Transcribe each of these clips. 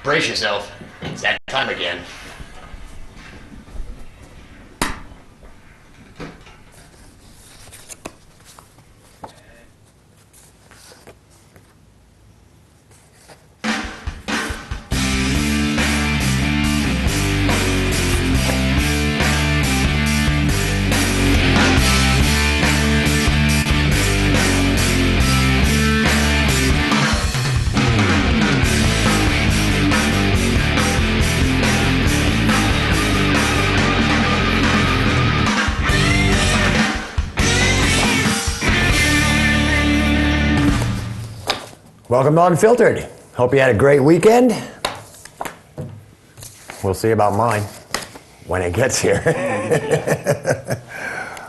Brace yourself. It's that time again. Welcome to Unfiltered. Hope you had a great weekend. We'll see about mine when it gets here.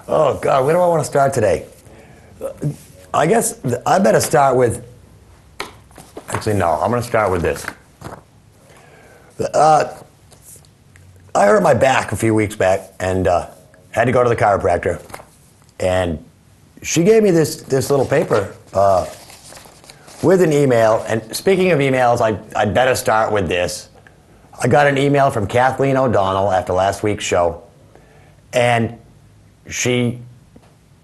Oh God, where do I want to start today? I guess I better start with, actually no, I'm going to start with this. I hurt my back a few weeks back and had to go to the chiropractor. And she gave me this little paper with an email. And speaking of emails, I'd better start with this. I got an email from Kathleen O'Donnell after last week's show. And she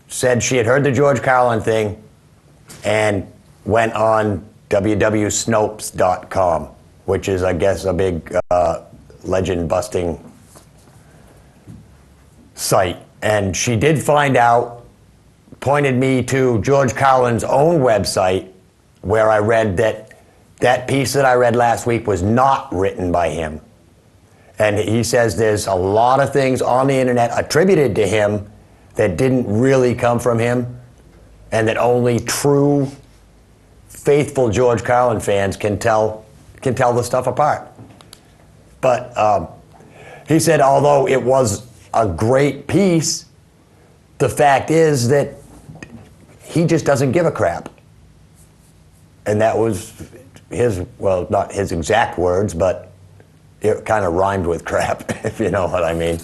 said she had heard the George Carlin thing and went on www.snopes.com, which is, I guess, a big legend-busting site. And she did find out, pointed me to George Carlin's own website, where I read that piece that I read last week was not written by him. And he says there's a lot of things on the internet attributed to him that didn't really come from him, and that only true, faithful George Carlin fans can tell the stuff apart. But he said, although it was a great piece, the fact is that he just doesn't give a crap. And that was his, well, not his exact words, but it kind of rhymed with crap, if you know what I mean.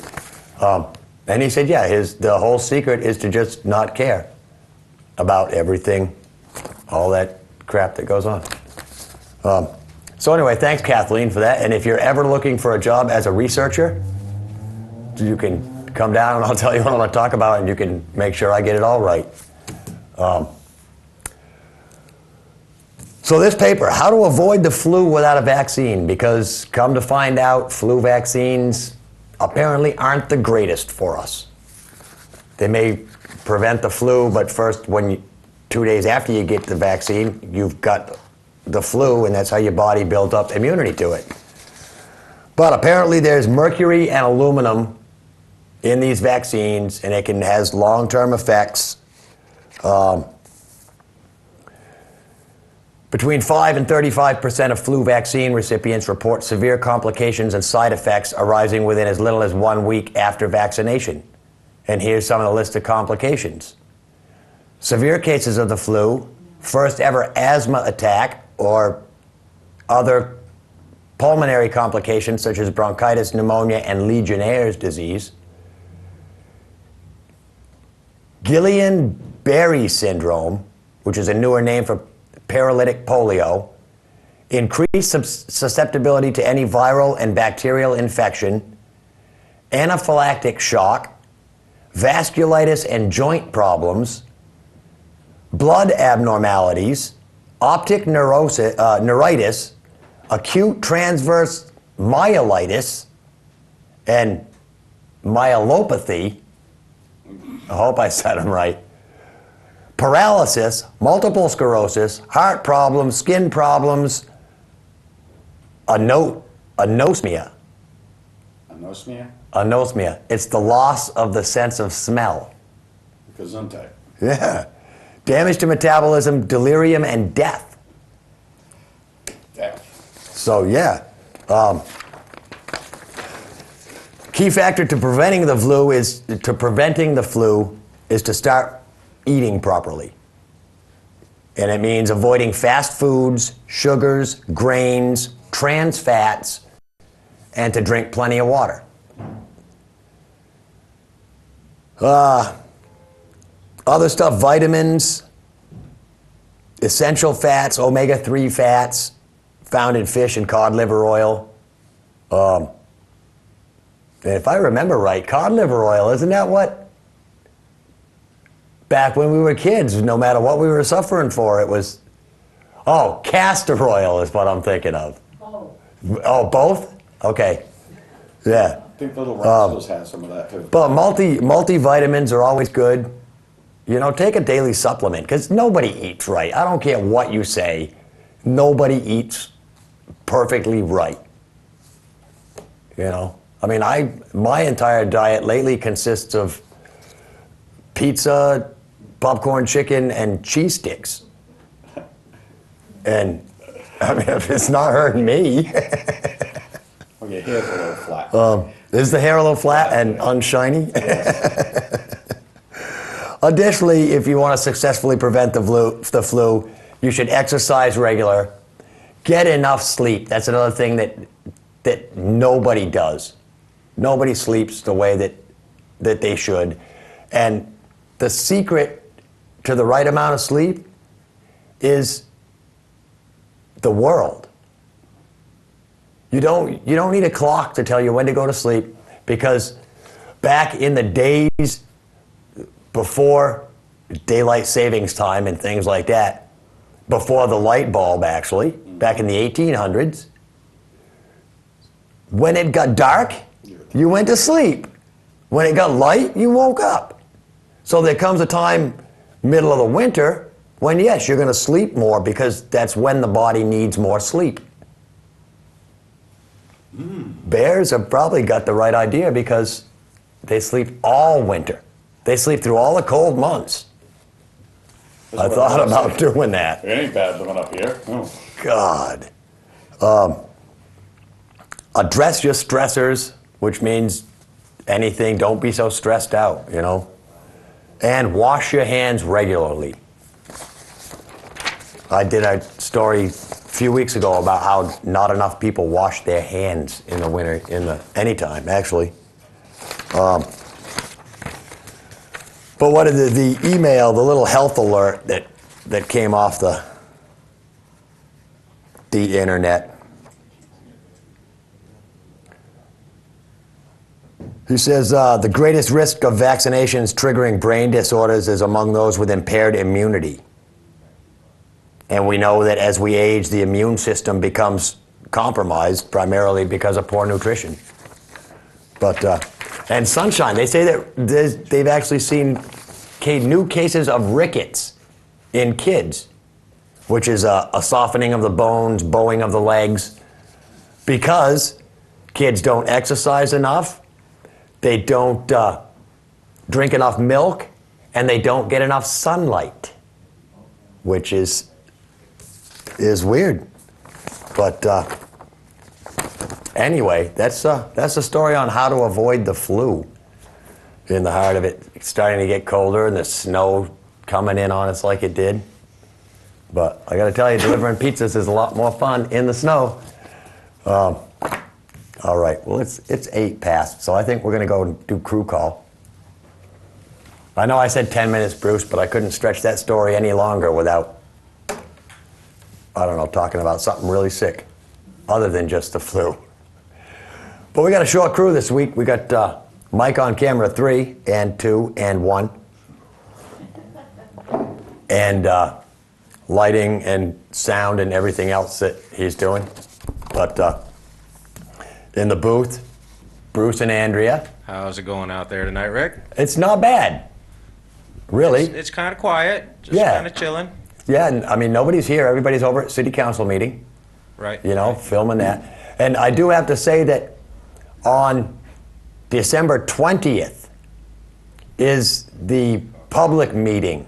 And he said, yeah, the whole secret is to just not care about everything, all that crap that goes on. So anyway, thanks, Kathleen, for that. And if you're ever looking for a job as a researcher, you can come down and I'll tell you what I want to talk about, and you can make sure I get it all right. So this paper, how to avoid the flu without a vaccine, because come to find out, flu vaccines apparently aren't the greatest for us. They may prevent the flu, but first, 2 days after you get the vaccine, you've got the flu, and that's how your body built up immunity to it. But apparently there's mercury and aluminum in these vaccines, and it has long-term effects. Between 5 and 35% of flu vaccine recipients report severe complications and side effects arising within as little as 1 week after vaccination. And here's some of the list of complications. Severe cases of the flu, first ever asthma attack, or other pulmonary complications such as bronchitis, pneumonia, and Legionnaire's disease. Guillain-Barré syndrome, which is a newer name for paralytic polio, increased susceptibility to any viral and bacterial infection, anaphylactic shock, vasculitis and joint problems, blood abnormalities, optic neuritis, acute transverse myelitis, and myelopathy. I hope I said them right. Paralysis, multiple sclerosis, heart problems, skin problems, anosmia. Anosmia? Anosmia. It's the loss of the sense of smell. Gesundheit. Yeah. Damage to metabolism, delirium, and death. Death. So, yeah. Key factor to preventing the flu is to start eating properly. And it means avoiding fast foods, sugars, grains, trans fats, and to drink plenty of water. Other stuff, vitamins, essential fats, omega-3 fats, found in fish and cod liver oil. And if I remember right, cod liver oil, isn't that what? Back when we were kids, no matter what we were suffering for, it was, oh, castor oil is what I'm thinking of. Oh, both? Okay. Yeah. I think Little Rascals has some of that too. But multivitamins are always good. You know, take a daily supplement, because nobody eats right. I don't care what you say. Nobody eats perfectly right. You know? I mean, my entire diet lately consists of pizza, popcorn chicken, and cheese sticks. And, I mean, if it's not hurting me. Oh, your hair's a little flat. Is the hair a little flat and unshiny? Additionally, if you want to successfully prevent the flu, you should exercise regular, get enough sleep. That's another thing that nobody does. Nobody sleeps the way that they should. And the secret to the right amount of sleep is the world. You don't need a clock to tell you when to go to sleep, because back in the days before daylight savings time and things like that, before the light bulb actually, back in the 1800s, when it got dark, you went to sleep. When it got light, you woke up. So there comes a time, middle of the winter, when yes, you're going to sleep more, because that's when the body needs more sleep. Bears have probably got the right idea, because they sleep all winter. They sleep through all the cold months. I thought about doing that. It ain't bad living up here. Oh. God. Address your stressors, which means anything. Don't be so stressed out, you know. And wash your hands regularly. I did a story a few weeks ago about how not enough people wash their hands in the winter, anytime, actually. But what did the email, the little health alert that came off the internet? He says the greatest risk of vaccinations triggering brain disorders is among those with impaired immunity. And we know that as we age, the immune system becomes compromised, primarily because of poor nutrition. But and sunshine, they say that they've actually seen new cases of rickets in kids, which is a softening of the bones, bowing of the legs, because kids don't exercise enough, they don't drink enough milk, and they don't get enough sunlight, which is weird. But anyway, that's a story on how to avoid the flu in the heart of it. It's starting to get colder and the snow coming in on us like it did. But I got to tell you, delivering pizzas is a lot more fun in the snow. All right, well, it's 8 past, so I think we're going to go and do crew call. I know I said 10 minutes, Bruce, but I couldn't stretch that story any longer without, I don't know, talking about something really sick, other than just the flu. But we got a short crew this week. We got Mike on camera 3 and 2 and 1. And lighting and sound and everything else that he's doing. But in the booth, Bruce and Andrea. How's it going out there tonight, Rick? It's not bad, really. It's kind of quiet, just Yeah. kind of chilling. Yeah, and I mean, nobody's here. Everybody's over at City Council meeting, Right. you know, filming that. And I do have to say that on December 20th is the public meeting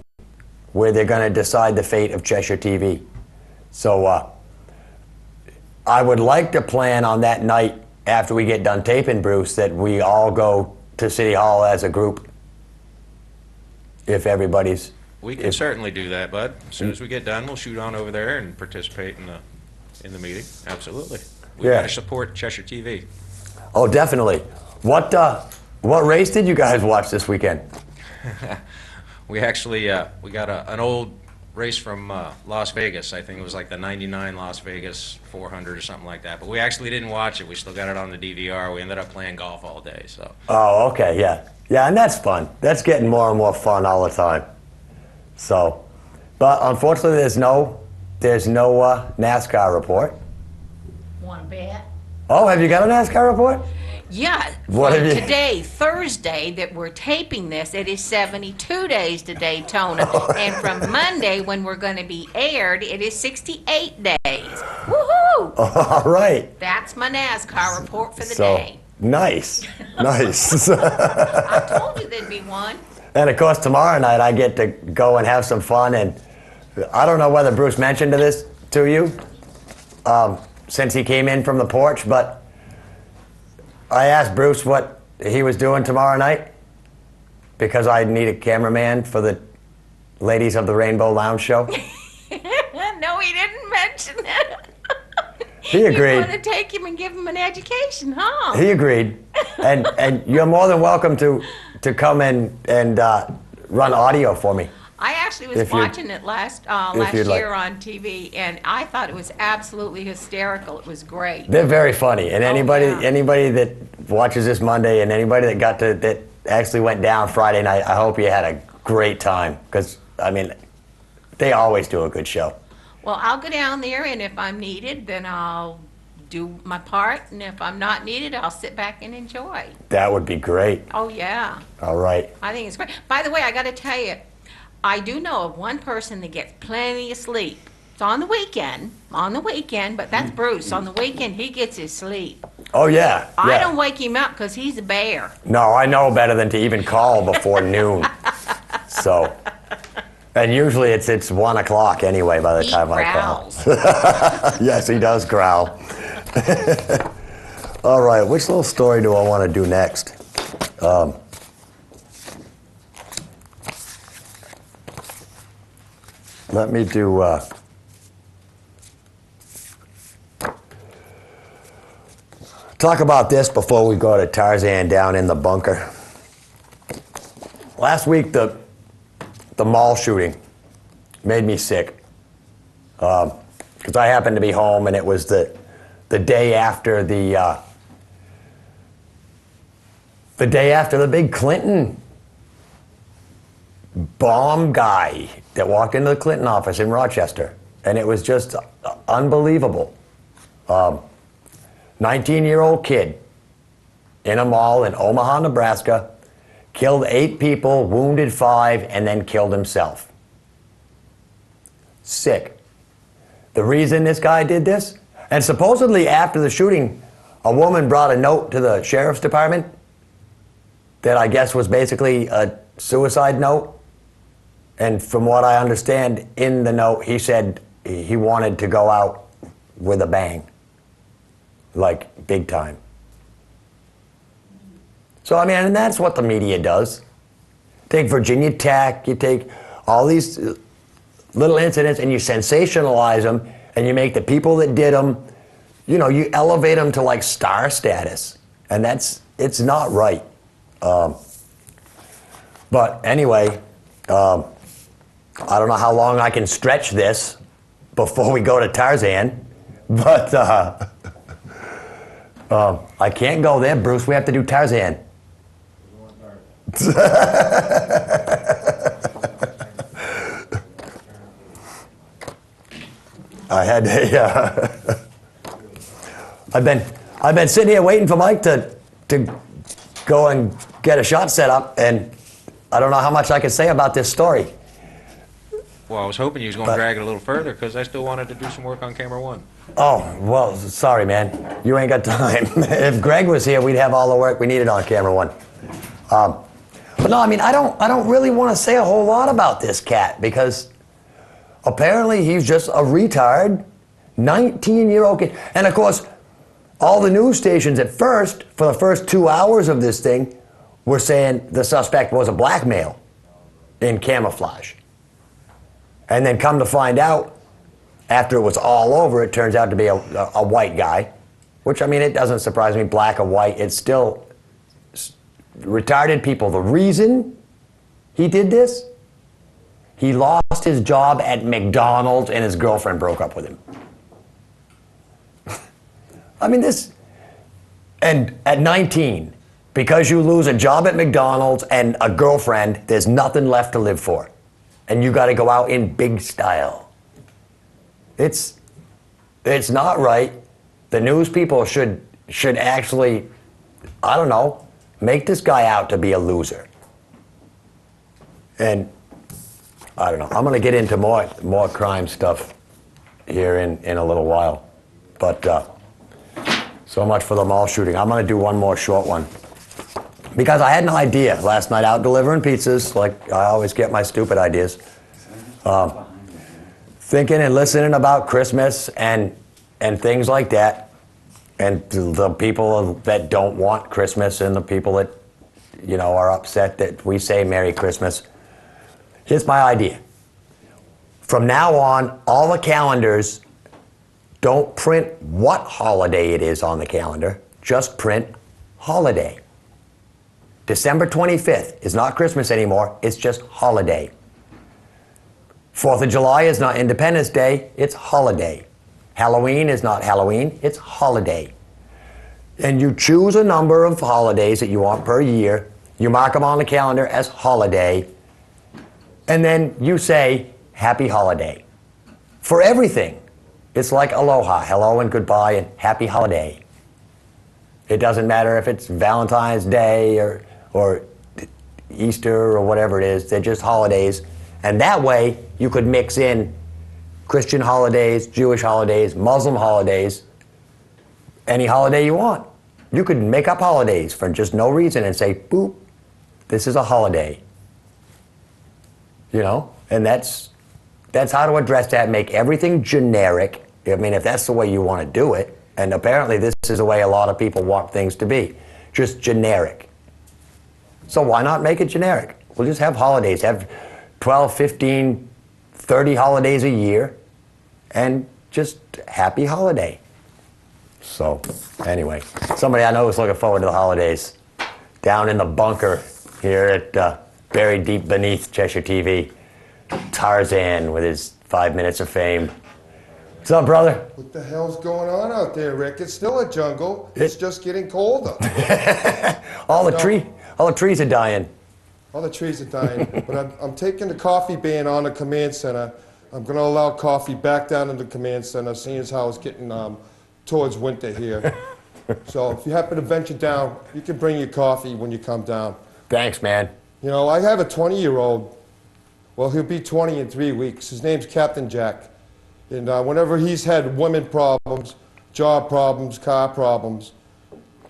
where they're going to decide the fate of Cheshire TV. So I would like to plan on that night, after we get done taping, Bruce, that we all go to City Hall as a group. If everybody's... We can certainly do that, bud. As soon as we get done, we'll shoot on over there and participate in the meeting. Absolutely. We Yeah. got to support Cheshire TV. Oh, definitely. What race did you guys watch this weekend? We actually we got an old race from Las Vegas. I think it was like the 99 Las Vegas 400 or something like that. But we actually didn't watch it. We still got it on the DVR. We ended up playing golf all day. So. Oh, okay, yeah. Yeah, and that's fun. That's getting more and more fun all the time. So, but unfortunately there's no NASCAR report. Want to bet? Oh, have you got a NASCAR report? Yeah. What from have you- today, Thursday, that we're taping this, it is 72 days to Daytona. And from Monday, when we're going to be aired, it is 68 days. Woohoo! All right. That's my NASCAR report for the So, day. nice. Nice. I told you there'd be one. And of course, tomorrow night I get to go and have some fun. And I don't know whether Bruce mentioned this to you since he came in from the porch, but I asked Bruce what he was doing tomorrow night because I need a cameraman for the Ladies of the Rainbow Lounge show. No, he didn't mention it. He agreed. You want to take him and give him an education, huh? He agreed. And you're more than welcome to come and run audio for me. I actually was If you'd- watching it last you'd like. year on TV, and I thought it was absolutely hysterical. It was great. They're very funny, and anybody yeah. anybody that watches this Monday, and anybody that actually went down Friday night, I hope you had a great time because I mean, they always do a good show. Well, I'll go down there, and if I'm needed, then I'll do my part, and if I'm not needed, I'll sit back and enjoy. That would be great. Oh yeah, All right. I think it's great. By the way, I got to tell you, I do know of one person that gets plenty of sleep. It's on the weekend, but that's Bruce. On the weekend, he gets his sleep. Oh yeah. I yeah. don't wake him up because he's a bear. No, I know better than to even call before noon. So, and usually it's 1 o'clock anyway by the He time growls. I call. Yes, he does growl. All right, which little story do I want to do next? Let me do. Talk about this before we go to Tarzan down in the bunker. Last week, the mall shooting made me sick because I happened to be home, and it was the day after the big Clinton bomb guy that walked into the Clinton office in Rochester, and it was just unbelievable. 19-year-old kid in a mall in Omaha, Nebraska, killed 8 people, wounded 5, and then killed himself. Sick. The reason this guy did this, and supposedly after the shooting, a woman brought a note to the sheriff's department that I guess was basically a suicide note. And from what I understand, in the note, he said he wanted to go out with a bang. Like, big time. So, I mean, and that's what the media does. Take Virginia Tech, you take all these little incidents and you sensationalize them, and you make the people that did them, you know, you elevate them to like star status. And it's not right. But anyway, I don't know how long I can stretch this before we go to Tarzan, but I can't go there, Bruce. We have to do Tarzan. I had a. I've been sitting here waiting for Mike to go and get a shot set up, and I don't know how much I can say about this story. Well, I was hoping you was going to drag it a little further because I still wanted to do some work on camera 1. Oh, well, sorry, man. You ain't got time. If Greg was here, we'd have all the work we needed on camera 1. But no, I mean, I don't really want to say a whole lot about this cat because apparently he's just a retard, 19-year-old kid. And of course, all the news stations at first, for the first 2 hours of this thing, were saying the suspect was a black male in camouflage. And then come to find out, after it was all over, it turns out to be a white guy, which, I mean, it doesn't surprise me, black or white. It's still retarded people. The reason he did this He lost his job at McDonald's and his girlfriend broke up with him. I mean, and at 19, because you lose a job at McDonald's and a girlfriend, there's nothing left to live for. And you got to go out in big style. It's not right. The news people should actually, I don't know, make this guy out to be a loser. And I don't know. I'm going to get into more crime stuff here in a little while. But so much for the mall shooting. I'm going to do one more short one. Because I had an idea last night out delivering pizzas, like I always get my stupid ideas. Thinking and listening about Christmas and things like that. And the people that don't want Christmas and the people that, are upset that we say Merry Christmas. Here's my idea. From now on, all the calendars don't print what holiday it is on the calendar, just print holiday. December 25th is not Christmas anymore, it's just holiday. 4th of July is not Independence Day, it's holiday. Halloween is not Halloween, it's holiday. And you choose a number of holidays that you want per year, you mark them on the calendar as holiday, and then you say, Happy Holiday. For everything. It's like aloha, hello and goodbye, and happy holiday. It doesn't matter if it's Valentine's Day or Easter or whatever it is, they're just holidays. And that way, you could mix in Christian holidays, Jewish holidays, Muslim holidays, any holiday you want. You could make up holidays for just no reason and say, boop, this is a holiday. And that's how to address that, make everything generic. I mean, if that's the way you want to do it, and apparently this is the way a lot of people want things to be, just generic. So why not make it generic? We'll just have holidays, have 12, 15, 30 holidays a year, and just happy holiday. So anyway, somebody I know is looking forward to the holidays down in the bunker here at buried deep beneath Cheshire TV. Tarzan with his 5 minutes of fame. What's up, brother? What the hell's going on out there, Rick? It's still a jungle. It's just getting colder. all the trees are dying. All the trees are dying. But I'm taking the coffee ban on the command center. I'm going to allow coffee back down in the command center, seeing as how it's getting towards winter here. So if you happen to venture down, you can bring your coffee when you come down. Thanks, man. I have a 20-year-old. Well, he'll be 20 in 3 weeks. His name's Captain Jack. And whenever he's had women problems, job problems, car problems,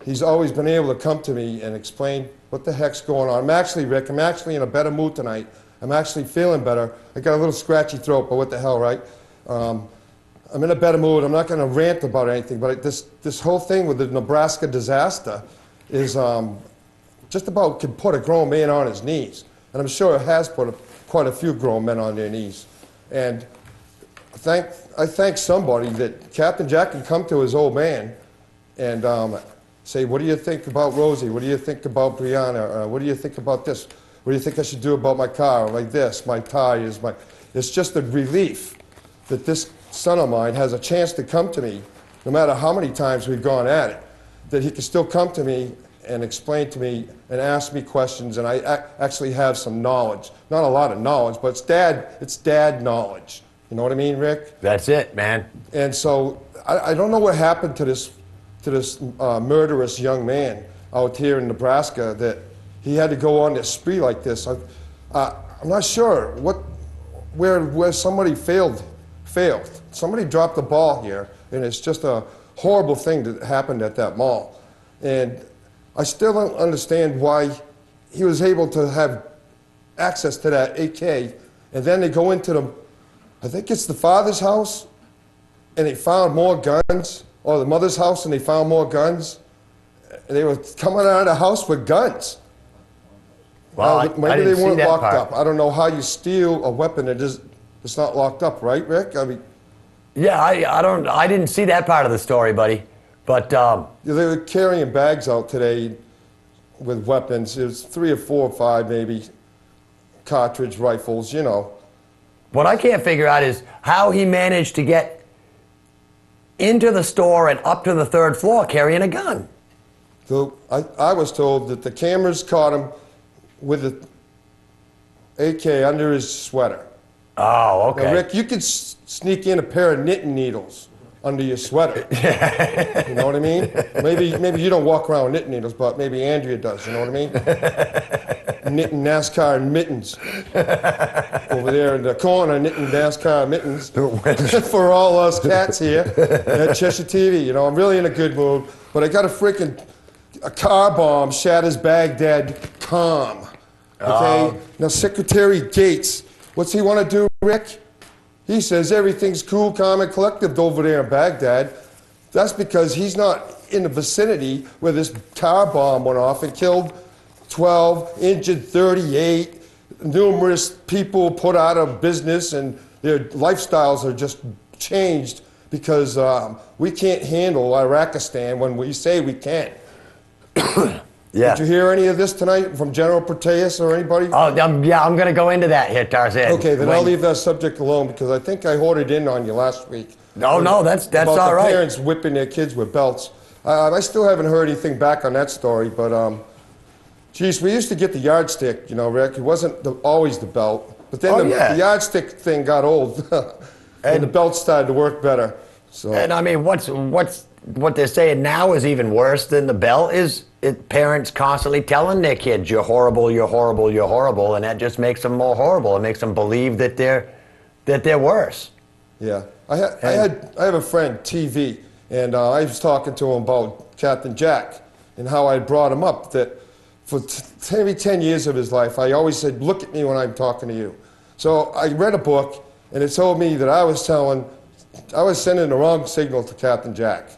he's always been able to come to me and explain what the heck's going on. Rick, I'm actually in a better mood tonight. I'm actually feeling better. I got a little scratchy throat, but what the hell, right? I'm in a better mood. I'm not going to rant about anything, but this whole thing with the Nebraska disaster is just about could put a grown man on his knees. And I'm sure it has put quite a few grown men on their knees. And I thank somebody that Captain Jack can come to his old man and say, what do you think about Rosie? What do you think about Brianna? What do you think about this? What do you think I should do about my car? Like this, my tires, It's just a relief that this son of mine has a chance to come to me, no matter how many times we've gone at it, that he can still come to me and explain to me and ask me questions, and I actually have some knowledge. Not a lot of knowledge, but it's dad knowledge. You know what I mean, Rick? That's it, man. And so I don't know what happened to this murderous young man out here in Nebraska that he had to go on this spree like this. I'm not sure where somebody failed. Somebody dropped the ball here, and it's just a horrible thing that happened at that mall. And I still don't understand why he was able to have access to that AK, and then they go into I think it's the father's house, and they found more guns, or the mother's house, and they found more guns. And they were coming out of the house with guns. Well, maybe they weren't locked up. I don't know how you steal a weapon that it's not locked up, right, Rick? I mean, yeah, I didn't see that part of the story, buddy. But they were carrying bags out today with weapons. It was 3 or 4 or 5 maybe cartridge rifles, What I can't figure out is how he managed to get into the store and up to the 3rd floor carrying a gun. So I was told that the cameras caught him with an AK under his sweater. Oh, okay. Now, Rick, you could sneak in a pair of knitting needles under your sweater. You know what I mean? Maybe you don't walk around with knitting needles, but maybe Andrea does. You know what I mean? Knitting NASCAR mittens over there in the corner, knitting NASCAR mittens for all us cats here at Cheshire TV. You know, I'm really in a good mood, but I got a car bomb shatters Baghdad calm. Okay? Now, Secretary Gates, what's he want to do, Rick? He says everything's cool, calm, and collected over there in Baghdad. That's because he's not in the vicinity where this car bomb went off and killed 12, injured 38, numerous people put out of business, and their lifestyles are just changed because we can't handle Iraqistan when we say we can. Yeah. Did you hear any of this tonight from General Petraeus or anybody? Oh, yeah, I'm going to go into that here, Tarzan. Okay, then I'll leave that subject alone because I think I hoarded in on you last week. No, that's about all the right. parents whipping their kids with belts. I still haven't heard anything back on that story, but geez, we used to get the yardstick, you know, Rick. It wasn't always the belt, but then the yardstick thing got old, and the belt started to work better. So. And I mean, what they're saying now is even worse than the belt is parents constantly telling their kids, "You're horrible, you're horrible, you're horrible," and that just makes them more horrible. It makes them believe that they're worse. Yeah, I have a friend, TV, and I was talking to him about Captain Jack and how I brought him up. That for maybe 10 years of his life, I always said, "Look at me when I'm talking to you." So I read a book, and it told me that I was sending the wrong signal to Captain Jack.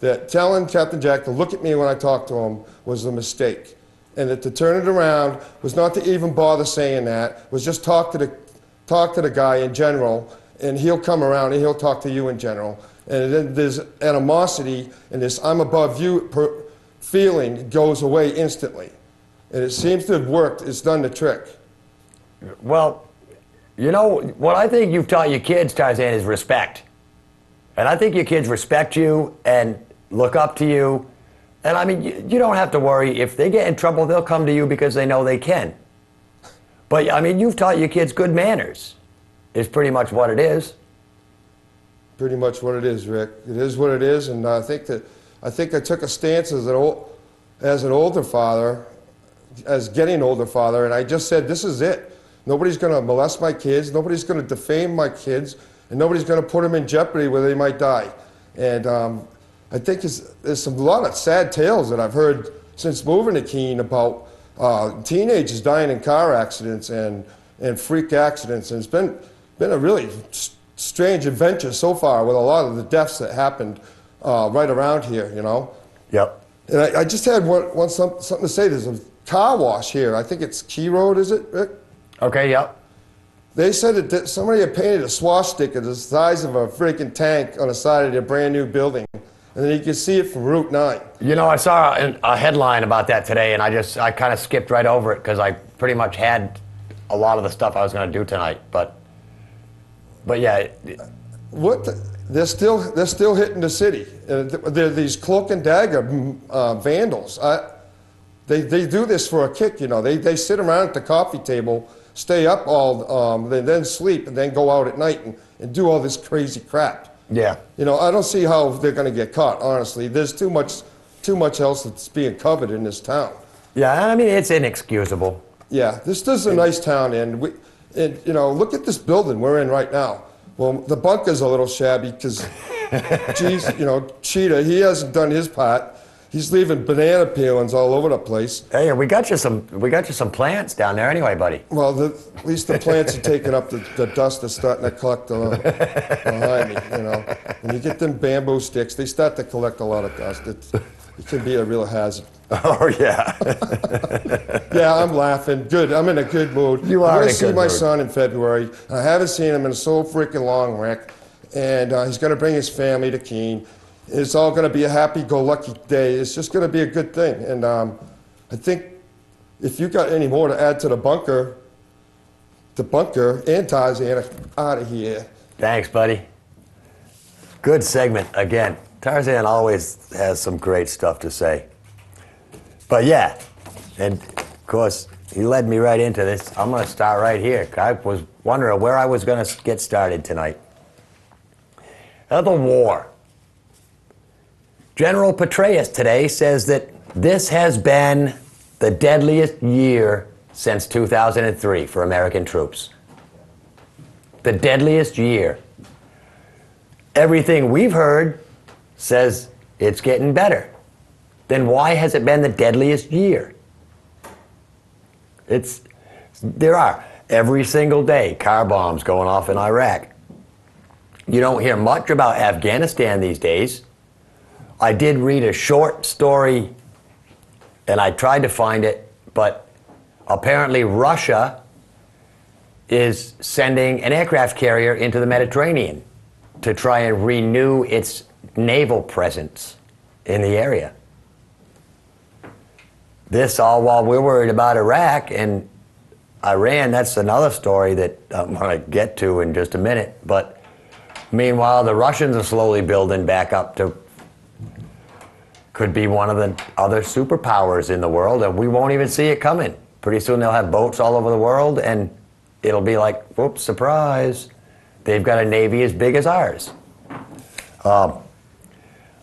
That telling Captain Jack to look at me when I talked to him was a mistake. And that to turn it around was not to even bother saying that, was just talk to the guy in general, and he'll come around and he'll talk to you in general. And then there's animosity, and this I'm above you feeling goes away instantly. And it seems to have worked. It's done the trick. Well, you know, what I think you've taught your kids, Tarzan, is respect. And I think your kids respect you and look up to you. And I mean, you don't have to worry. If they get in trouble, they'll come to you because they know they can. But I mean, you've taught your kids good manners, is pretty much what it is. Pretty much what it is, Rick. It is what it is, and I think I took a stance as an older father, as getting older father, and I just said, this is it. Nobody's going to molest my kids. Nobody's going to defame my kids. And nobody's going to put them in jeopardy where they might die. And I think there's a lot of sad tales that I've heard since moving to Keene about teenagers dying in car accidents and freak accidents. And it's been a really strange adventure so far with a lot of the deaths that happened right around here, you know? Yep. And I just had something to say. There's a car wash here. I think it's Key Road, is it, Rick? Okay, yep. They said that somebody had painted a swastika the size of a freaking tank on the side of their brand new building. And then you could see it from Route 9. You know, I saw a headline about that today, and I kind of skipped right over it because I pretty much had a lot of the stuff I was going to do tonight. But yeah. They're still hitting the city. They're these cloak and dagger vandals. They do this for a kick, you know. They sit around at the coffee table, stay up they then sleep, and then go out at night and do all this crazy crap. Yeah. You know, I don't see how they're going to get caught, honestly. There's too much else that's being covered in this town. Yeah, I mean, it's inexcusable. Yeah, this is a nice town, and you know, look at this building we're in right now. Well, the bunker's a little shabby because, geez, you know, Cheetah, he hasn't done his part. He's leaving banana peelings all over the place. Hey, we got you some plants down there anyway, buddy. Well, at least the plants are taking up the dust that's starting to collect behind me, you know. When you get them bamboo sticks, they start to collect a lot of dust. It can be a real hazard. Oh, yeah. Yeah, I'm laughing. Good. I'm in a good mood. You are I'm in a going to see good my mood. son in February. I haven't seen him in so freaking long, Rick. And he's going to bring his family to Keene. It's all going to be a happy-go-lucky day. It's just going to be a good thing. And I think if you got any more to add to the bunker, the bunker and Tarzan are out of here. Thanks, buddy. Good segment again. Tarzan always has some great stuff to say. But yeah, and of course, he led me right into this. I'm going to start right here. I was wondering where I was going to get started tonight. The war. General Petraeus today says that this has been the deadliest year since 2003 for American troops. The deadliest year. Everything we've heard says it's getting better. Then why has it been the deadliest year? There are every single day car bombs going off in Iraq. You don't hear much about Afghanistan these days. I did read a short story, and I tried to find it, but apparently Russia is sending an aircraft carrier into the Mediterranean to try and renew its naval presence in the area. This all while we're worried about Iraq and Iran. That's another story that I'm going to get to in just a minute. But meanwhile, the Russians are slowly building back up to could be one of the other superpowers in the world, and we won't even see it coming. Pretty soon they'll have boats all over the world, and it'll be like, whoops, surprise. They've got a navy as big as ours. On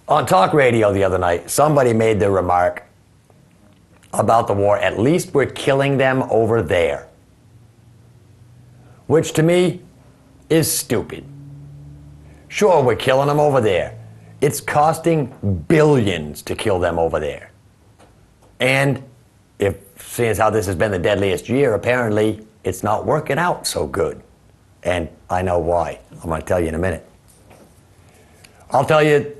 talk radio the other night, somebody made the remark about the war, at least we're killing them over there. Which to me is stupid. Sure, we're killing them over there. It's costing billions to kill them over there. And seeing as how this has been the deadliest year, apparently it's not working out so good. And I know why. I'm going to tell you in a minute. I'll tell you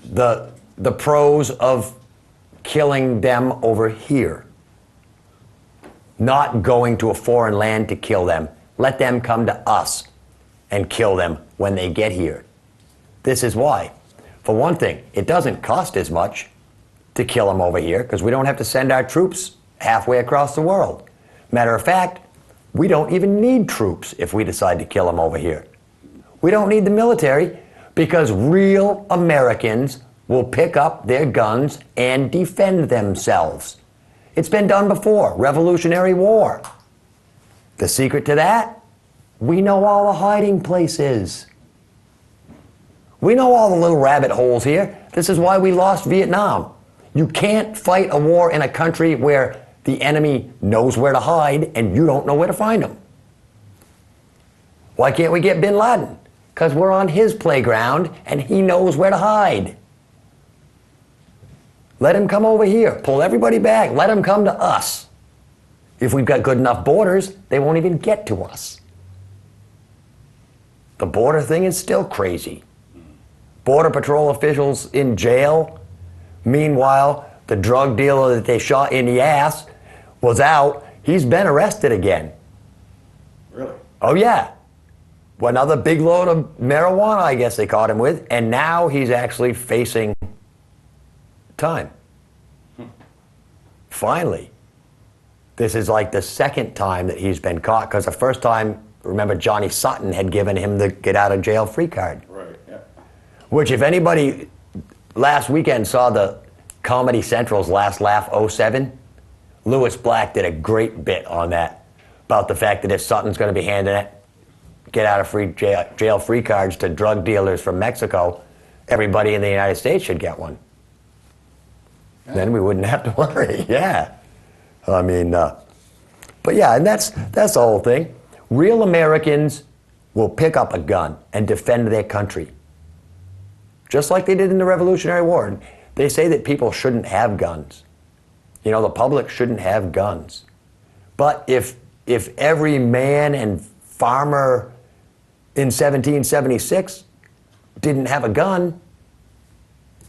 the pros of killing them over here. Not going to a foreign land to kill them. Let them come to us and kill them when they get here. This is why. For one thing, it doesn't cost as much to kill them over here because we don't have to send our troops halfway across the world. Matter of fact, we don't even need troops if we decide to kill them over here. We don't need the military because real Americans will pick up their guns and defend themselves. It's been done before, Revolutionary War. The secret to that? We know all the hiding places. We know all the little rabbit holes here. This is why we lost Vietnam. You can't fight a war in a country where the enemy knows where to hide and you don't know where to find them. Why can't we get Bin Laden? Because we're on his playground and he knows where to hide. Let him come over here. Pull everybody back. Let him come to us. If we've got good enough borders, they won't even get to us. The border thing is still crazy. Border Patrol officials in jail. Meanwhile, the drug dealer that they shot in the ass was out. He's been arrested again. Really? Oh, yeah. Another big load of marijuana, I guess they caught him with. And now he's actually facing time. Finally. This is like the second time that he's been caught, because the first time, remember, Johnny Sutton had given him the get out of jail free card. Right, yeah. Which, if anybody last weekend saw the Comedy Central's Last Laugh '07, Louis Black did a great bit on that, about the fact that if Sutton's going to be handing it, get out of jail free cards to drug dealers from Mexico, everybody in the United States should get one. Yeah. Then we wouldn't have to worry. Yeah. I mean, but yeah, and that's the whole thing. Real Americans will pick up a gun and defend their country, just like they did in the Revolutionary War. They say that people shouldn't have guns. You know, the public shouldn't have guns. But if every man and farmer in 1776 didn't have a gun,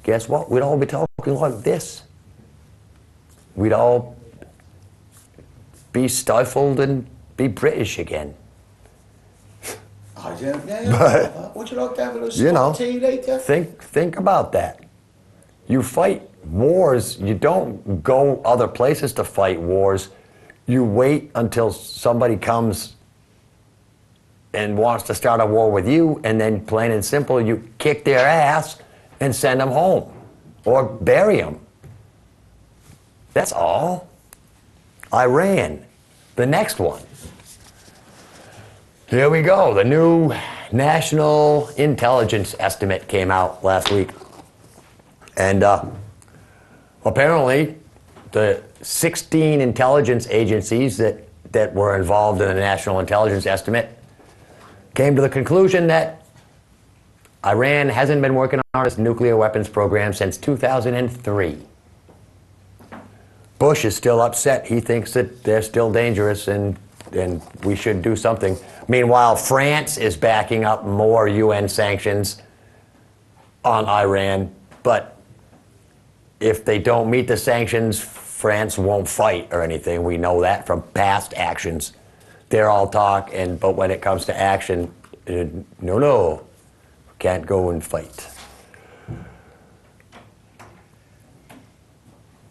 guess what? We'd all be talking like this. We'd all be stifled and be British again. Oh, yeah. Would you like to have a little You know, tea later? think about that. You fight wars. You don't go other places to fight wars. You wait until somebody comes and wants to start a war with you, and then plain and simple, you kick their ass and send them home or bury them. That's all. Iran, the next one. Here we go. The new national intelligence estimate came out last week. And apparently, the 16 intelligence agencies that were involved in the national intelligence estimate came to the conclusion that Iran hasn't been working on its nuclear weapons program since 2003. Bush is still upset. He thinks that they're still dangerous and we should do something. Meanwhile, France is backing up more UN sanctions on Iran, but if they don't meet the sanctions, France won't fight or anything. We know that from past actions. They're all talk, but when it comes to action, no, can't go and fight.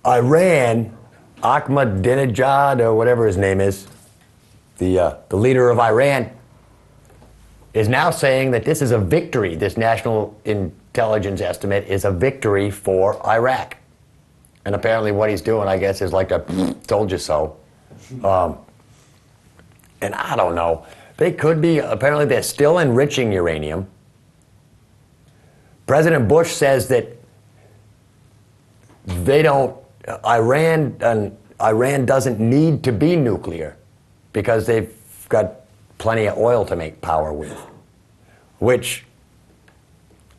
Iran, Ahmadinejad, or whatever his name is, the leader of Iran, is now saying that this is a victory. This national intelligence estimate is a victory for Iraq. And apparently what he's doing, I guess, is like a told you so. And I don't know. They could be, apparently they're still enriching uranium. President Bush says that Iran doesn't need to be nuclear because they've got plenty of oil to make power with. Which,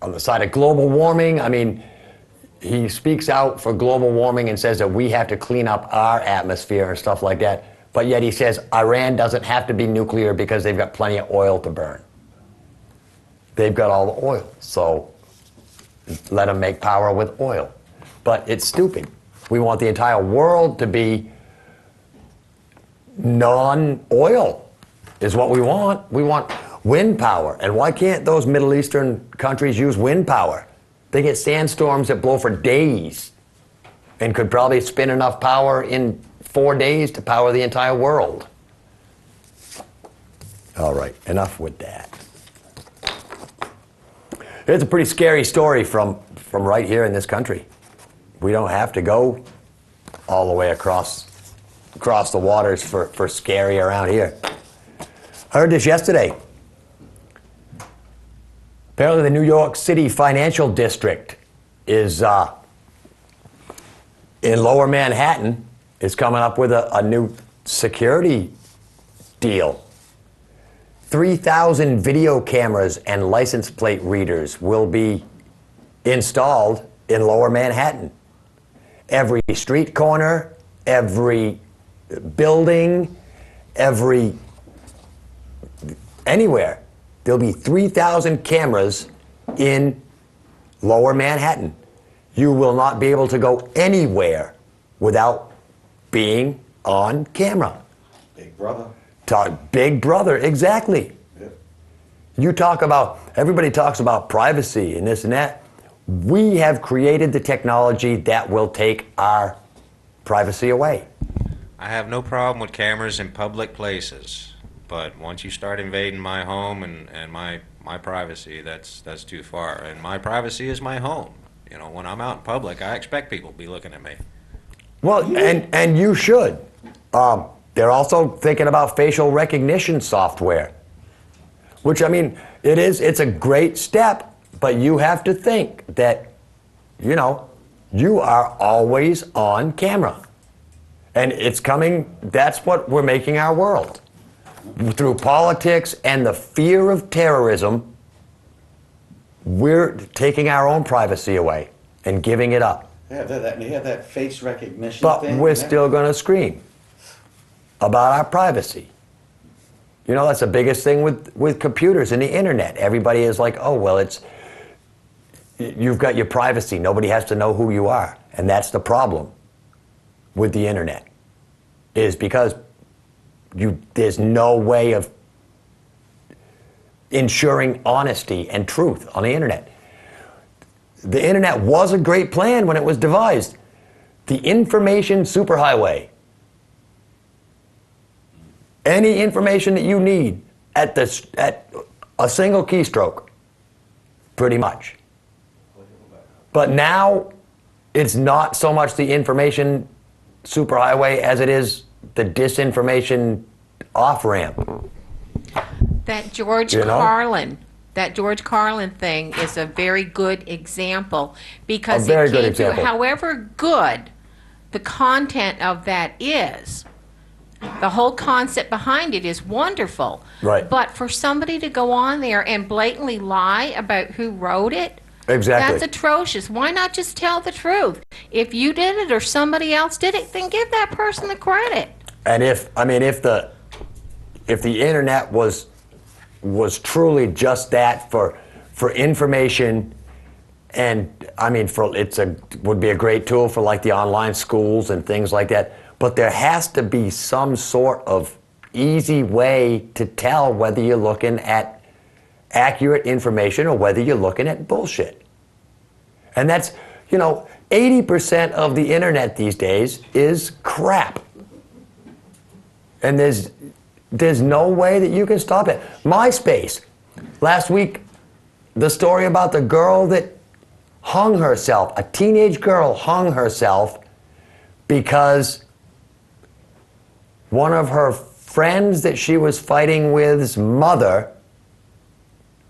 on the side of global warming, I mean, he speaks out for global warming and says that we have to clean up our atmosphere and stuff like that. But yet he says Iran doesn't have to be nuclear because they've got plenty of oil to burn. They've got all the oil, so let them make power with oil. But it's stupid. We want the entire world to be non-oil is what we want. We want wind power. And why can't those Middle Eastern countries use wind power? They get sandstorms that blow for days and could probably spin enough power in 4 days to power the entire world. All right, enough with that. It's a pretty scary story from right here in this country. We don't have to go all the way across the waters for scary around here. I heard this yesterday. Apparently the New York City Financial District is in Lower Manhattan is coming up with a new security deal. 3,000 video cameras and license plate readers will be installed in Lower Manhattan. Every street corner, every building, anywhere. There'll be 3,000 cameras in Lower Manhattan. You will not be able to go anywhere without being on camera. Big brother. Big brother, exactly. Yep. Everybody talks about privacy and this and that. We have created the technology that will take our privacy away. I have no problem with cameras in public places, but once you start invading my home and my privacy, that's too far. And my privacy is my home. You know, when I'm out in public, I expect people to be looking at me. Well, and you should. They're also thinking about facial recognition software, which, I mean, it's a great step, but you have to think that, you know, you are always on camera. And it's coming, that's what we're making our world. Through politics and the fear of terrorism, we're taking our own privacy away and giving it up. They have that face recognition But thing. we're still going to scream about our privacy. You know, that's the biggest thing with computers and the internet. Everybody is like, oh, well, you've got your privacy. Nobody has to know who you are. And that's the problem with the internet, is because there's no way of ensuring honesty and truth on the internet. The internet was a great plan when it was devised. The information superhighway. Any information that you need at a single keystroke, pretty much. But now it's not so much the information superhighway as it is the disinformation off-ramp. That George You know? Carlin, that George Carlin thing is a very good example because A very it good came through, example. however good the content of that is, the whole concept behind it is wonderful. Right. But for somebody to go on there and blatantly lie about who wrote it, Exactly. that's atrocious. Why not just tell the truth? If you did it or somebody else did it, then give that person the credit. And if the internet was truly just that for information, and I mean would be a great tool for like the online schools and things like that. But there has to be some sort of easy way to tell whether you're looking at accurate information or whether you're looking at bullshit. And that's, 80% of the internet these days is crap. And there's no way that you can stop it. MySpace. Last week, the story about the girl that hung herself, a teenage girl hung herself because one of her friends that she was fighting with's mother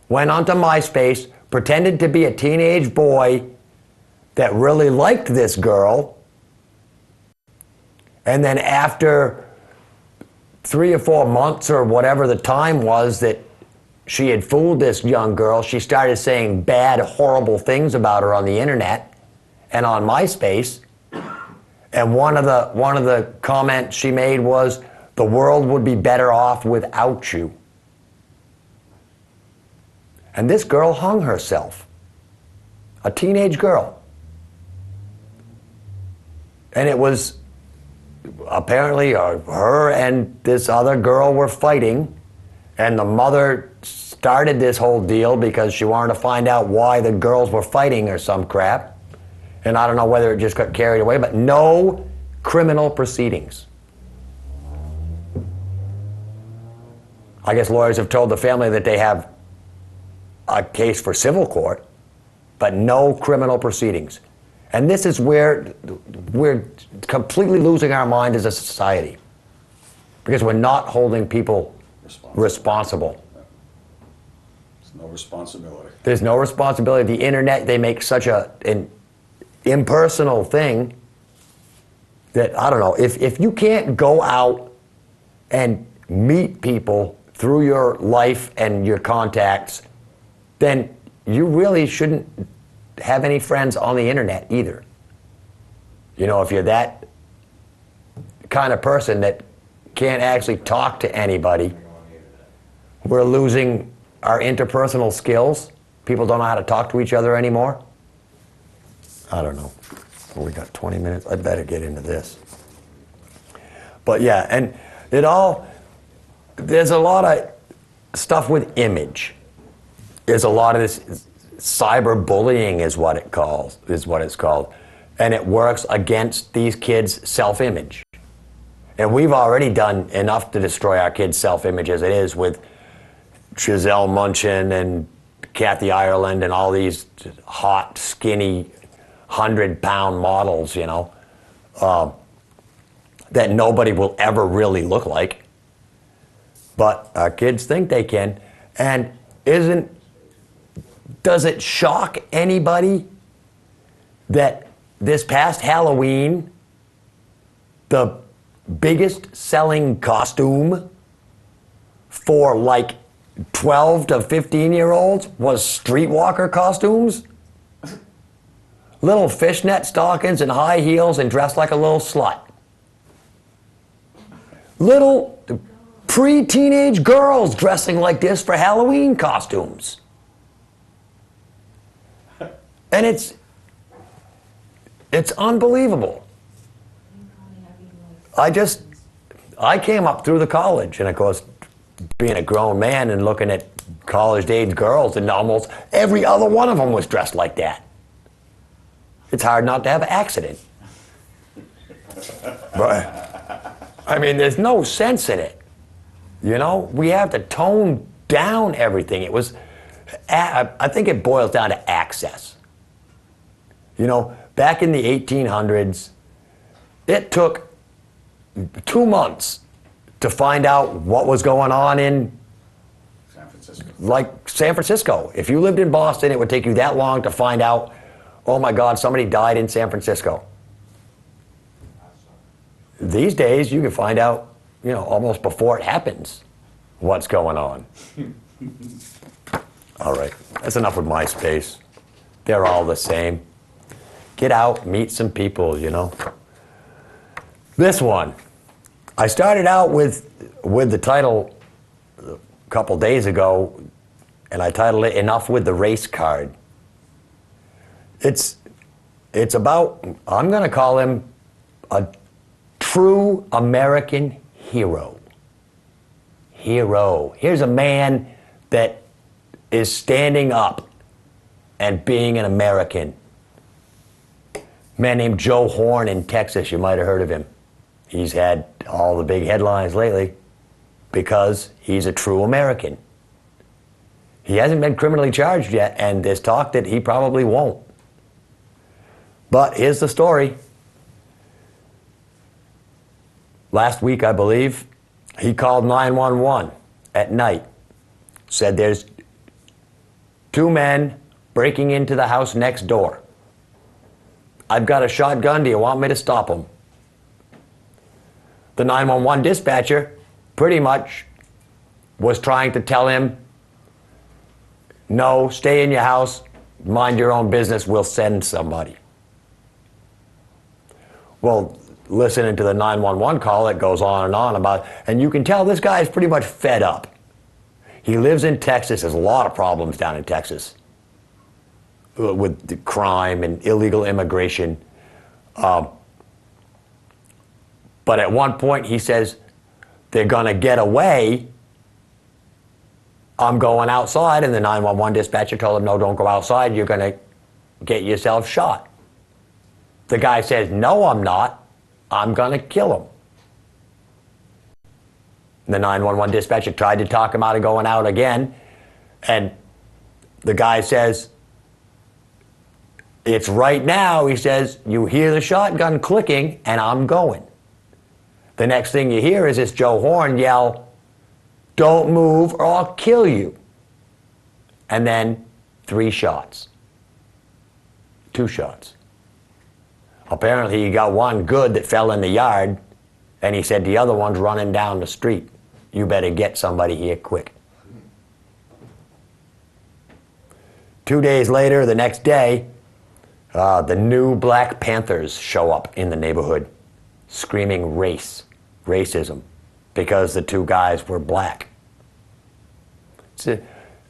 went onto MySpace, pretended to be a teenage boy that really liked this girl, and then after 3 or 4 months or whatever the time was that she had fooled this young girl, she started saying bad, horrible things about her on the internet and on MySpace. And one of the comments she made was, "The world would be better off without you." And this girl hung herself, a teenage girl. And it was apparently her and this other girl were fighting, and the mother started this whole deal because she wanted to find out why the girls were fighting or some crap. And I don't know whether it just got carried away, but no criminal proceedings. I guess lawyers have told the family that they have a case for civil court, but no criminal proceedings. And this is where we're completely losing our mind as a society, because we're not holding people responsible. There's no responsibility. There's no responsibility. The internet, they make such an impersonal thing that, I don't know, if you can't go out and meet people through your life and your contacts, then you really shouldn't have any friends on the internet either. If you're that kind of person that can't actually talk to anybody, we're losing our interpersonal skills. People don't know how to talk to each other anymore. I don't know. We got 20 minutes. I better get into this. But yeah, and there's a lot of stuff with image. There's a lot of this cyberbullying is what it's called. And it works against these kids' self-image. And we've already done enough to destroy our kids' self-image as it is with Giselle Munchin and Kathy Ireland and all these hot, skinny, 100-pound models, that nobody will ever really look like. But our kids think they can. And does it shock anybody that this past Halloween, the biggest selling costume for like 12 to 15-year-olds was streetwalker costumes? Little fishnet stockings and high heels and dressed like a little slut. Little pre-teenage girls dressing like this for Halloween costumes. And it's unbelievable. I came up through the college, and of course, being a grown man and looking at college-age girls, and almost every other one of them was dressed like that. It's hard not to have an accident. But, I mean, there's no sense in it. You know, we have to tone down everything. I think it boils down to access. You know, back in the 1800s, it took 2 months to find out what was going on in San Francisco. like San Francisco. If you lived in Boston, it would take you that long to find out, oh my God, somebody died in San Francisco. These days, you can find out, you know, almost before it happens, what's going on. All right, that's enough with MySpace. They're all the same. Get out, meet some people, you know. This one, I started out with the title a couple days ago, and I titled it "Enough with the Race Card." It's about, I'm going to call him a true American hero. Hero. Here's a man that is standing up and being an American. A man named Joe Horn in Texas. You might have heard of him. He's had all the big headlines lately because he's a true American. He hasn't been criminally charged yet, and there's talk that he probably won't. But here's the story. Last week, I believe, he called 911 at night. Said there's 2 men breaking into the house next door. I've got a shotgun. Do you want me to stop them? The 911 dispatcher pretty much was trying to tell him, no, stay in your house, mind your own business, we'll send somebody. Well, listening to the 911 call, it goes on about, and you can tell this guy is pretty much fed up. He lives in Texas. There's a lot of problems down in Texas with the crime and illegal immigration. But at one point he says, they're gonna get away, I'm going outside, and the 911 dispatcher told him, no, don't go outside, you're gonna get yourself shot. The guy says, no, I'm not, I'm gonna kill him. The 911 dispatcher tried to talk him out of going out again, and the guy says, it's right now, he says, you hear the shotgun clicking, and I'm going. The next thing you hear is this Joe Horn yell, don't move or I'll kill you. And then 3 shots. 2 shots. Apparently he got one good that fell in the yard, and he said the other one's running down the street. You better get somebody here quick. 2 days later, the next day, the new Black Panthers show up in the neighborhood, screaming racism, because the 2 guys were black. So,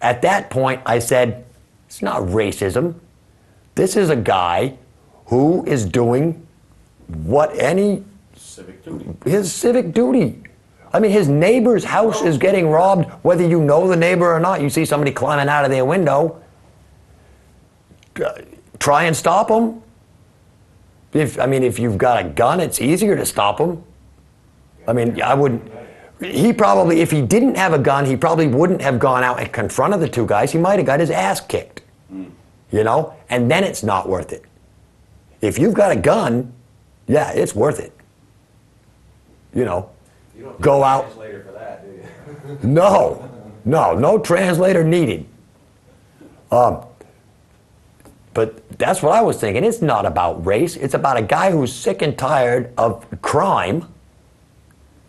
at that point, I said, it's not racism. This is a guy who is doing what his civic duty. I mean, his neighbor's house is getting robbed, whether you know the neighbor or not. You see somebody climbing out of their window. Try and stop them. If you've got a gun, it's easier to stop them. I mean, I wouldn't. He probably, if he didn't have a gun, he probably wouldn't have gone out and confronted the 2 guys. He might have got his ass kicked. You know? And then it's not worth it. If you've got a gun, yeah, it's worth it. You know, You don't go need a out. translator for that, do you? No translator needed. But that's what I was thinking. It's not about race. It's about a guy who's sick and tired of crime,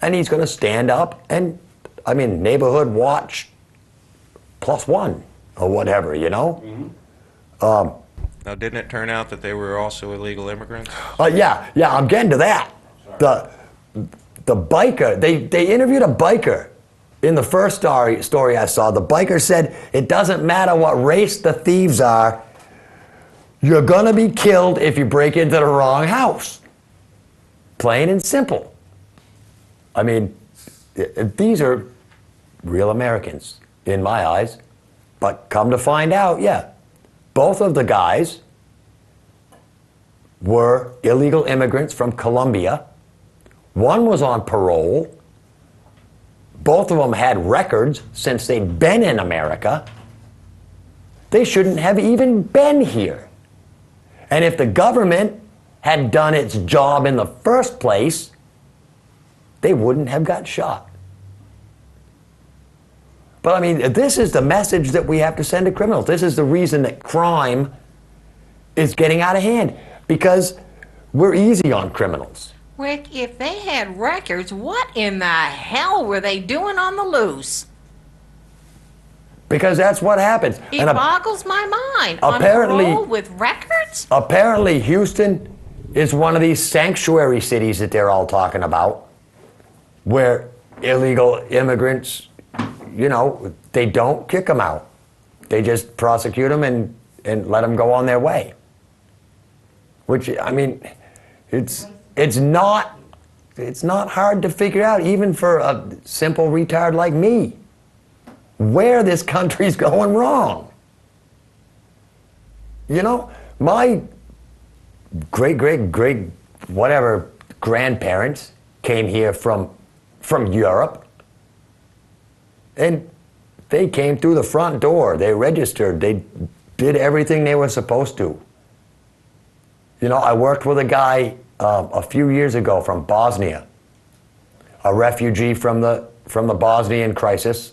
and he's going to stand up and, neighborhood watch +1 or whatever, you know? Now, didn't it turn out that they were also illegal immigrants? Yeah, I'm getting to that. The biker, they interviewed a biker in the first story I saw. The biker said, it doesn't matter what race the thieves are, you're gonna be killed if you break into the wrong house. Plain and simple. These are real Americans in my eyes. But come to find out, yeah, both of the guys were illegal immigrants from Colombia. One was on parole, both of them had records since they'd been in America, they shouldn't have even been here. And if the government had done its job in the first place, they wouldn't have got shot. But I mean, this is the message that we have to send to criminals. This is the reason that crime is getting out of hand, because we're easy on criminals. Rick, if they had records, what in the hell were they doing on the loose? Because that's what happens. It boggles my mind. Apparently, on parole with records? Apparently, Houston is one of these sanctuary cities that they're all talking about, where illegal immigrants, you know, they don't kick them out. They just prosecute them and let them go on their way. Which, I mean, it's not hard to figure out, even for a simple retard like me, where this country's going wrong. You know, my great whatever grandparents came here from Europe, and they came through the front door. They registered. They did everything they were supposed to. You know, I worked with a guy a few years ago from Bosnia, a refugee from the Bosnian crisis.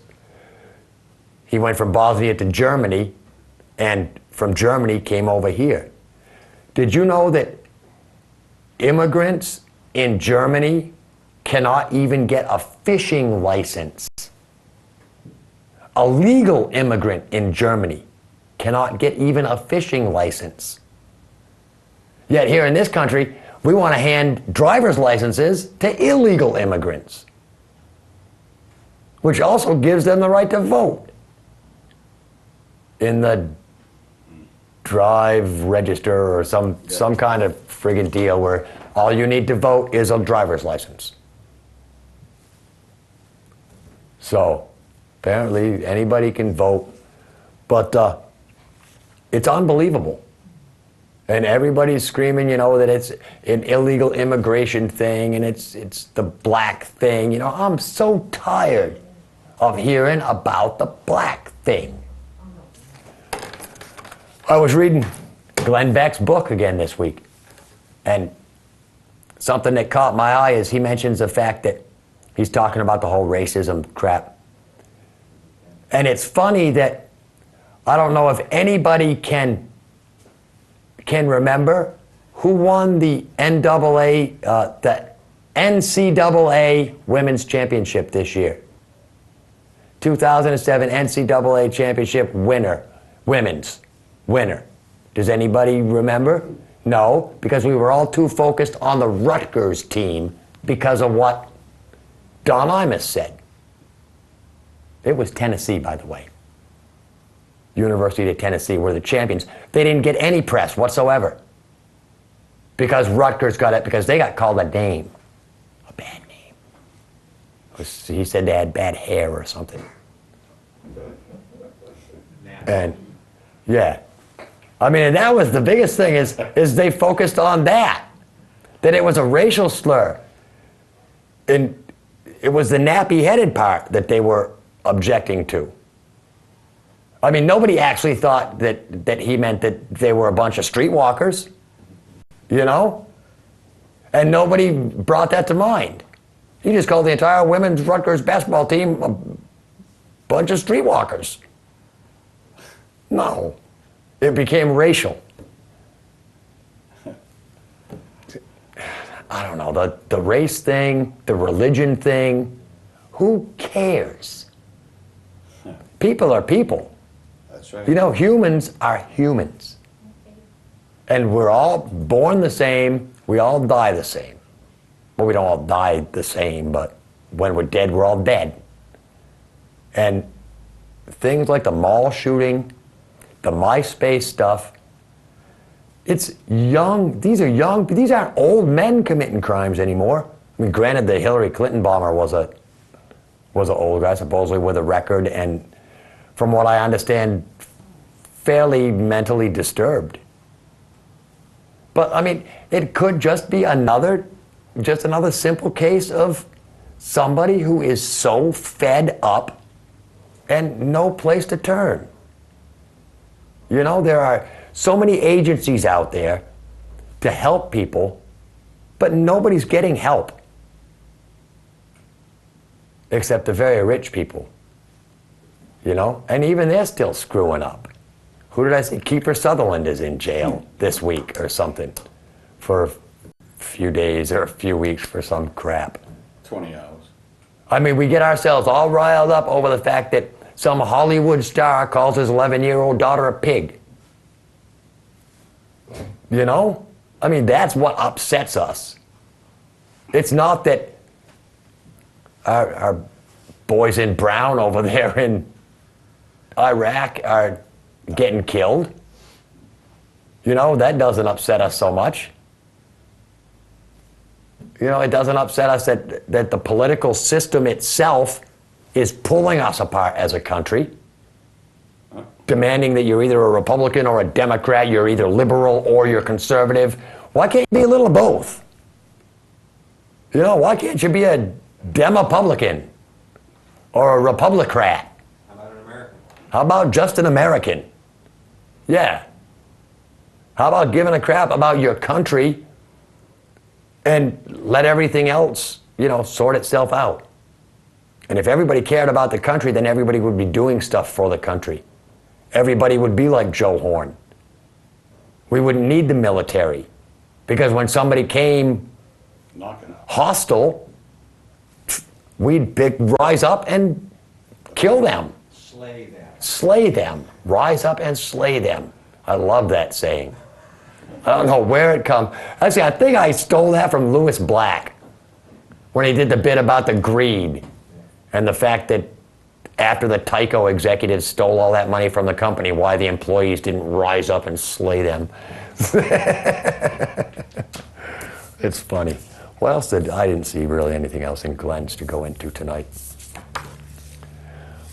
He went from Bosnia to Germany, and from Germany came over here. Did you know that immigrants in Germany cannot even get a fishing license? A legal immigrant in Germany cannot get even a fishing license. Yet here in this country, we want to hand driver's licenses to illegal immigrants, which also gives them the right to vote in the drive register or some kind of friggin' deal where all you need to vote is a driver's license. So apparently anybody can vote, but it's unbelievable. And everybody's screaming, you know, that it's an illegal immigration thing and it's the black thing. You know, I'm so tired of hearing about the black thing. I was reading Glenn Beck's book again this week, and something that caught my eye is he mentions the fact that he's talking about the whole racism crap. And it's funny that I don't know if anybody can remember who won the NCAA Women's Championship this year. 2007 NCAA Championship women's winner. Does anybody remember? No, because we were all too focused on the Rutgers team because of what Don Imus said. It was Tennessee, by the way. University of Tennessee were the champions. They didn't get any press whatsoever because Rutgers got it because they got called a name, a bad name. He said they had bad hair or something. And yeah, I mean, and that was the biggest thing is they focused on that it was a racial slur, and it was the nappy-headed part that they were objecting to. I mean, nobody actually thought that he meant that they were a bunch of streetwalkers, you know? And nobody brought that to mind. He just called the entire women's Rutgers basketball team a bunch of streetwalkers. No, it became racial. I don't know, the race thing, the religion thing, who cares? People are people. That's right. You know, humans are humans. And we're all born the same, we all die the same. Well, we don't all die the same, but when we're dead, we're all dead. And things like the mall shooting, the MySpace stuff, it's young, these aren't old men committing crimes anymore. I mean, granted, the Hillary Clinton bomber was an old guy, supposedly with a record, and from what I understand, fairly mentally disturbed. But I mean, it could just be another simple case of somebody who is so fed up and no place to turn. You know, there are so many agencies out there to help people, but nobody's getting help. Except the very rich people. You know? And even they're still screwing up. Who did I see? Kiefer Sutherland is in jail this week or something for a few days or a few weeks for some crap. 20 hours. I mean, we get ourselves all riled up over the fact that some Hollywood star calls his 11-year-old daughter a pig. You know? I mean, that's what upsets us. It's not that our boys in brown over there in Iraq are getting killed. You know, that doesn't upset us so much. You know, it doesn't upset us that the political system itself is pulling us apart as a country, demanding that you're either a Republican or a Democrat, you're either liberal or you're conservative. Why can't you be a little of both? You know, why can't you be a Demopublican or a Republicrat? How about an American? How about just an American? Yeah. How about giving a crap about your country and let everything else, you know, sort itself out? And if everybody cared about the country, then everybody would be doing stuff for the country. Everybody would be like Joe Horn. We wouldn't need the military. Because when somebody came hostile, we'd rise up and kill them. Slay them. Slay them. Rise up and slay them. I love that saying. I don't know where it comes. Actually, I think I stole that from Lewis Black when he did the bit about the greed and the fact that after the Tyco executives stole all that money from the company, why the employees didn't rise up and slay them. It's funny. What else I didn't see really anything else in Glenn's to go into tonight.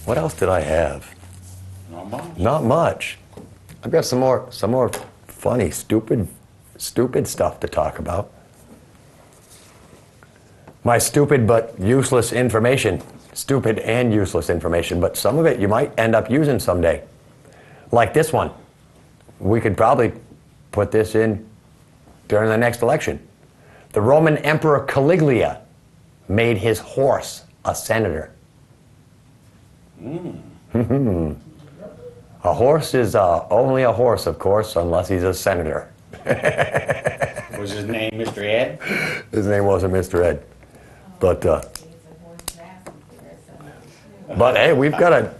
What else did I have? Not much. Not much. I've got some more funny, stupid stuff to talk about. My stupid but useless information. Stupid and useless information, but some of it you might end up using someday. Like this one. We could probably put this in during the next election. The Roman Emperor Caligula made his horse a senator. A horse is only a horse, of course, unless he's a senator. Was his name Mr. Ed? His name wasn't Mr. Ed. But hey, we've got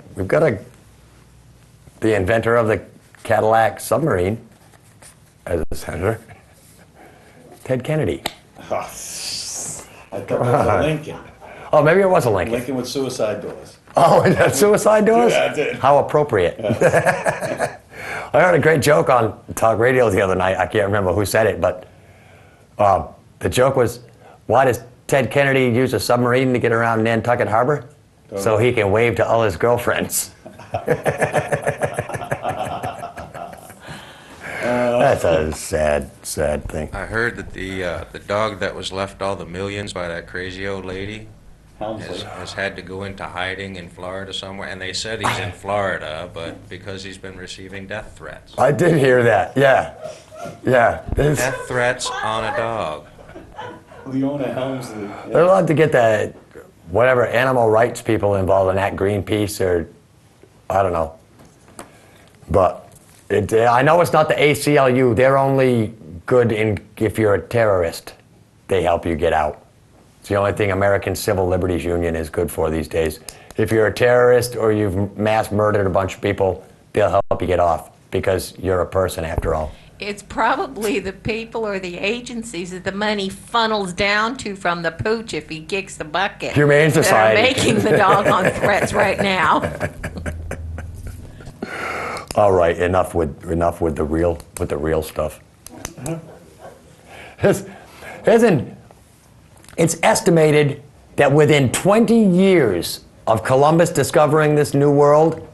the inventor of the Cadillac submarine as a senator, Ted Kennedy. Oh, I thought it was a Lincoln. Oh, maybe it was a Lincoln. Lincoln with suicide doors. Oh, and that suicide doors? Yeah, I did. How appropriate. I heard a great joke on talk radio the other night. I can't remember who said it, but the joke was, why does Ted Kennedy use a submarine to get around Nantucket Harbor? So he can wave to all his girlfriends. That's a sad, sad thing. I heard that the dog that was left all the millions by that crazy old lady has had to go into hiding in Florida somewhere, and they said he's in Florida, but because he's been receiving death threats. I did hear that. Yeah. Death threats on a dog. Leona Helmsley. They're allowed to get the whatever animal rights people involved in that, Greenpeace or I don't know. But I know it's not the ACLU. They're only good if you're a terrorist. They help you get out. It's the only thing American Civil Liberties Union is good for these days. If you're a terrorist or you've mass murdered a bunch of people, they'll help you get off because you're a person after all. It's probably the people or the agencies that the money funnels down to from the pooch if he kicks the bucket. Humane Society. That are making the doggone threats right now. All right, enough with the real stuff. It's estimated that within 20 years of Columbus discovering this new world,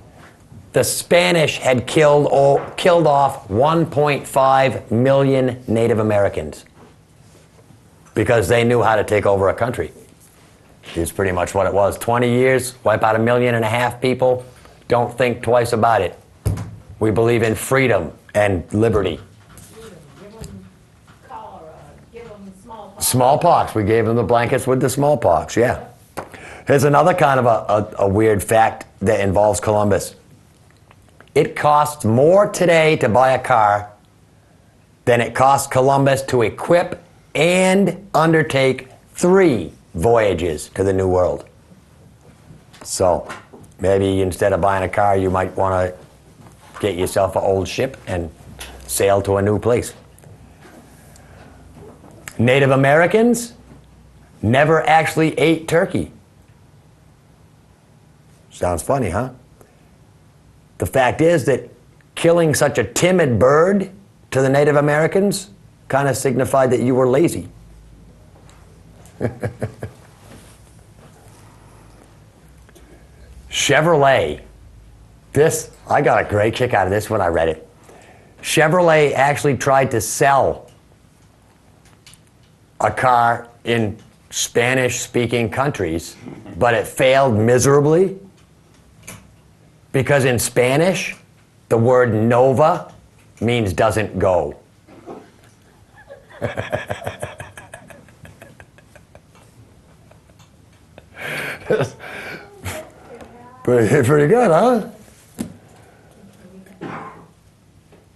the Spanish had killed off 1.5 million Native Americans because they knew how to take over a country. Is pretty much what it was. 20 years, wipe out 1.5 million people. Don't think twice about it. We believe in freedom and liberty. Give them smallpox. Smallpox. We gave them the blankets with the smallpox, yeah. Here's another kind of a weird fact that involves Columbus. It costs more today to buy a car than it cost Columbus to equip and undertake 3 voyages to the New World. So maybe instead of buying a car, you might want to get yourself an old ship and sail to a new place. Native Americans never actually ate turkey. Sounds funny, huh? The fact is that killing such a timid bird to the Native Americans kind of signified that you were lazy. Chevrolet. This, I got a great kick out of this when I read it. Chevrolet actually tried to sell a car in Spanish-speaking countries, but it failed miserably because in Spanish, the word nova means doesn't go. Pretty good, huh?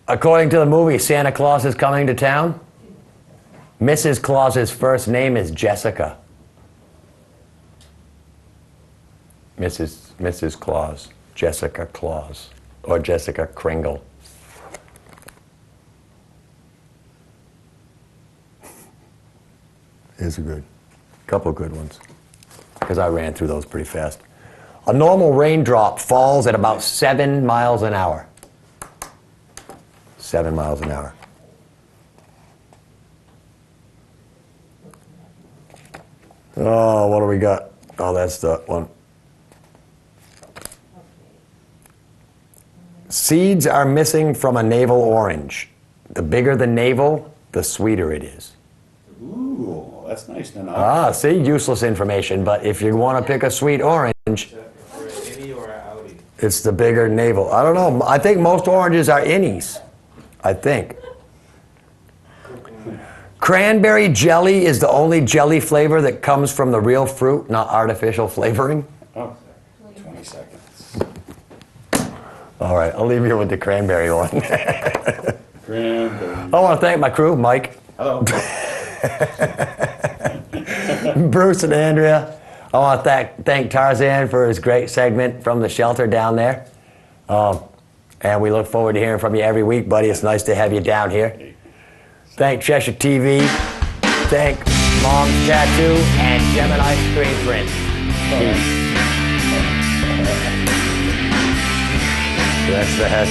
According to the movie Santa Claus is Coming to Town, Mrs. Claus's first name is Jessica. Mrs. Claus, Jessica Claus, or Jessica Kringle. Here's a couple good ones, because I ran through those pretty fast. A normal raindrop falls at about 7 miles an hour. 7 miles an hour. Oh, what do we got? Oh, that's the one. Seeds are missing from a navel orange. The bigger the navel, the sweeter it is. Ooh, that's nice to know. Ah, see, useless information, but if you want to pick a sweet orange, it's the bigger navel. I don't know. I think most oranges are innies. I think. Cranberry jelly is the only jelly flavor that comes from the real fruit, not artificial flavoring. Oh, 20 seconds. All right, I'll leave you with the cranberry one. Cranberry. I want to thank my crew, Mike, Hello. Bruce, and Andrea. I want to thank Tarzan for his great segment from the shelter down there. And we look forward to hearing from you every week, buddy. It's nice to have you down here. Thank Cheshire TV. Thank Mom's Tattoo and Gemini Screen Print. That's the head.